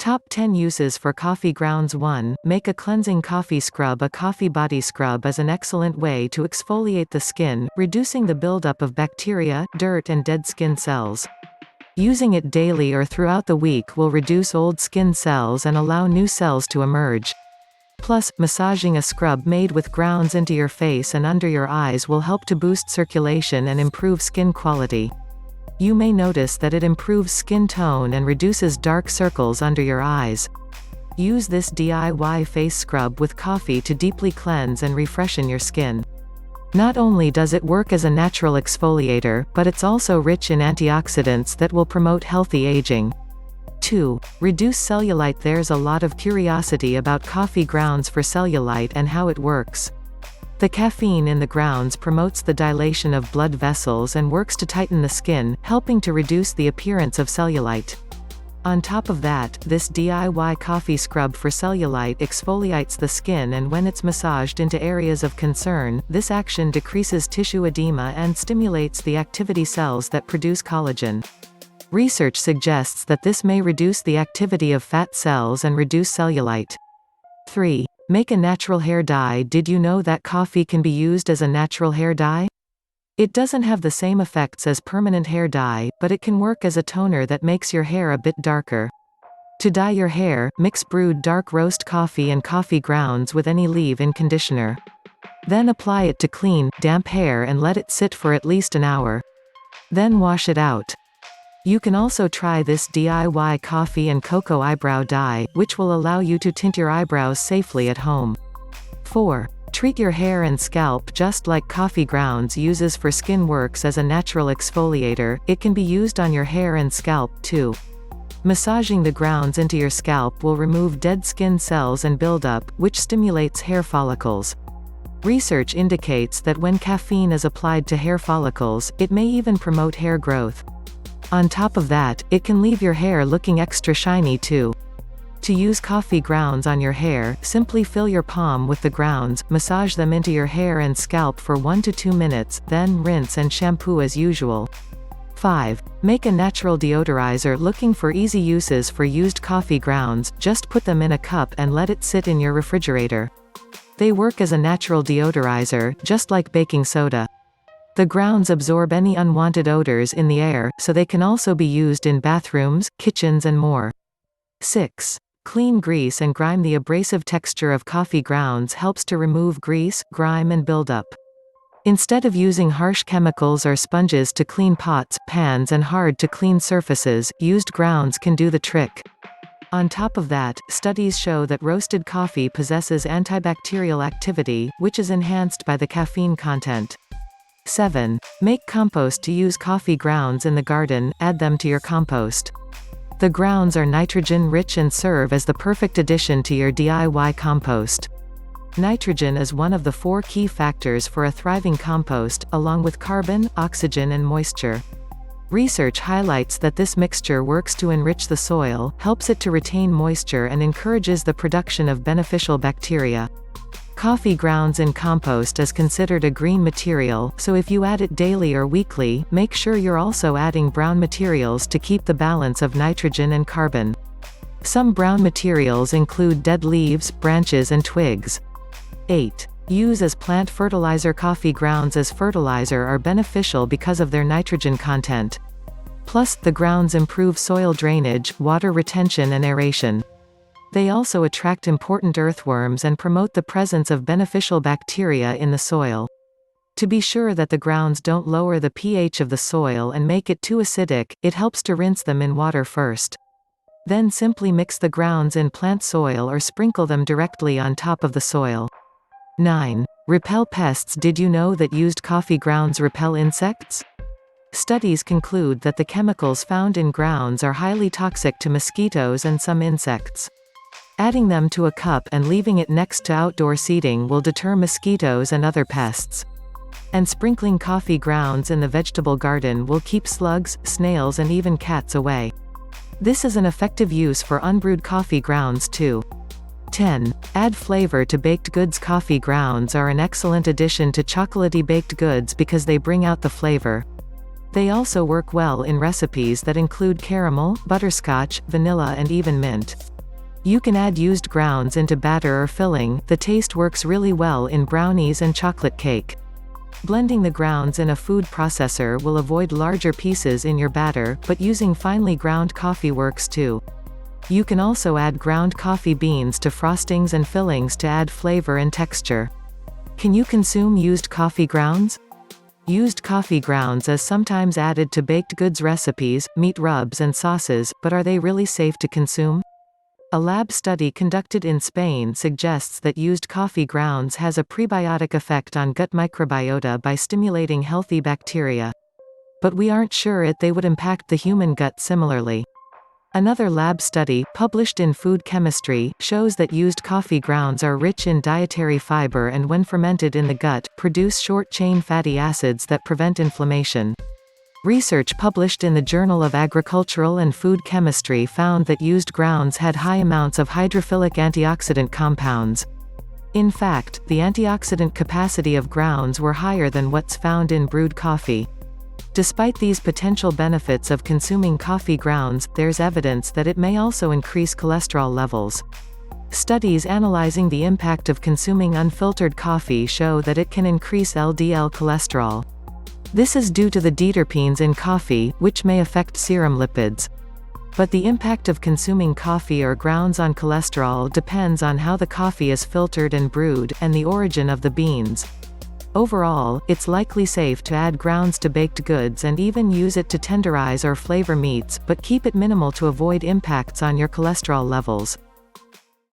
Top 10 uses for coffee grounds. 1. Make a cleansing coffee scrub. A coffee body scrub is an excellent way to exfoliate the skin, reducing the buildup of bacteria, dirt and dead skin cells. Using it daily or throughout the week will reduce old skin cells and allow new cells to emerge. Plus, massaging a scrub made with grounds into your face and under your eyes will help to boost circulation and improve skin quality. You may notice that it improves skin tone and reduces dark circles under your eyes. Use this DIY face scrub with coffee to deeply cleanse and refreshen your skin. Not only does it work as a natural exfoliator, but it's also rich in antioxidants that will promote healthy aging. 2. Reduce cellulite. There's a lot of curiosity about coffee grounds for cellulite and how it works. The caffeine in the grounds promotes the dilation of blood vessels and works to tighten the skin, helping to reduce the appearance of cellulite. On top of that, this DIY coffee scrub for cellulite exfoliates the skin, and when it's massaged into areas of concern, this action decreases tissue edema and stimulates the activity cells that produce collagen. Research suggests that this may reduce the activity of fat cells and reduce cellulite. 3. Make a natural hair dye. Did you know that coffee can be used as a natural hair dye? It doesn't have the same effects as permanent hair dye, but it can work as a toner that makes your hair a bit darker. To dye your hair, mix brewed dark roast coffee and coffee grounds with any leave-in conditioner. Then apply it to clean, damp hair and let it sit for at least an hour. Then wash it out. You can also try this DIY coffee and cocoa eyebrow dye, which will allow you to tint your eyebrows safely at home. 4. Treat your hair and scalp. Just like coffee grounds uses for skin works as a natural exfoliator, it can be used on your hair and scalp, too. Massaging the grounds into your scalp will remove dead skin cells and buildup, which stimulates hair follicles. Research indicates that when caffeine is applied to hair follicles, it may even promote hair growth. On top of that, it can leave your hair looking extra shiny too. To use coffee grounds on your hair, simply fill your palm with the grounds, massage them into your hair and scalp for 1 to 2 minutes, then rinse and shampoo as usual. 5. Make a natural deodorizer. Looking for easy uses for used coffee grounds? Just put them in a cup and let it sit in your refrigerator. They work as a natural deodorizer, just like baking soda. The grounds absorb any unwanted odors in the air, so they can also be used in bathrooms, kitchens and more. 6. Clean grease and grime. The abrasive texture of coffee grounds helps to remove grease, grime and buildup. Instead of using harsh chemicals or sponges to clean pots, pans and hard-to-clean surfaces, used grounds can do the trick. On top of that, studies show that roasted coffee possesses antibacterial activity, which is enhanced by the caffeine content. 7. Make compost. To use coffee grounds in the garden, add them to your compost. The grounds are nitrogen-rich and serve as the perfect addition to your DIY compost. Nitrogen is one of the 4 key factors for a thriving compost, along with carbon, oxygen and moisture. Research highlights that this mixture works to enrich the soil, helps it to retain moisture and encourages the production of beneficial bacteria. Coffee grounds in compost is considered a green material, so if you add it daily or weekly, make sure you're also adding brown materials to keep the balance of nitrogen and carbon. Some brown materials include dead leaves, branches and twigs. 8. Use as plant fertilizer. Coffee grounds as fertilizer are beneficial because of their nitrogen content. Plus, the grounds improve soil drainage, water retention and aeration. They also attract important earthworms and promote the presence of beneficial bacteria in the soil. To be sure that the grounds don't lower the pH of the soil and make it too acidic, it helps to rinse them in water first. Then simply mix the grounds in plant soil or sprinkle them directly on top of the soil. 9. Repel pests. Did you know that used coffee grounds repel insects? Studies conclude that the chemicals found in grounds are highly toxic to mosquitoes and some insects. Adding them to a cup and leaving it next to outdoor seating will deter mosquitoes and other pests. And sprinkling coffee grounds in the vegetable garden will keep slugs, snails and even cats away. This is an effective use for unbrewed coffee grounds too. 10. Add flavor to baked goods. Coffee grounds are an excellent addition to chocolatey baked goods because they bring out the flavor. They also work well in recipes that include caramel, butterscotch, vanilla and even mint. You can add used grounds into batter or filling. The taste works really well in brownies and chocolate cake. Blending the grounds in a food processor will avoid larger pieces in your batter, but using finely ground coffee works too. You can also add ground coffee beans to frostings and fillings to add flavor and texture. Can you consume used coffee grounds? Used coffee grounds is sometimes added to baked goods recipes, meat rubs and sauces, but are they really safe to consume? A lab study conducted in Spain suggests that used coffee grounds has a prebiotic effect on gut microbiota by stimulating healthy bacteria. But we aren't sure they would impact the human gut similarly. Another lab study, published in Food Chemistry, shows that used coffee grounds are rich in dietary fiber and when fermented in the gut, produce short-chain fatty acids that prevent inflammation. Research published in the Journal of Agricultural and Food Chemistry found that used grounds had high amounts of hydrophilic antioxidant compounds. In fact, the antioxidant capacity of grounds were higher than what's found in brewed coffee. Despite these potential benefits of consuming coffee grounds, there's evidence that it may also increase cholesterol levels. Studies analyzing the impact of consuming unfiltered coffee show that it can increase LDL cholesterol. This is due to the deuterpenes in coffee, which may affect serum lipids. But the impact of consuming coffee or grounds on cholesterol depends on how the coffee is filtered and brewed, and the origin of the beans. Overall, it's likely safe to add grounds to baked goods and even use it to tenderize or flavor meats, but keep it minimal to avoid impacts on your cholesterol levels.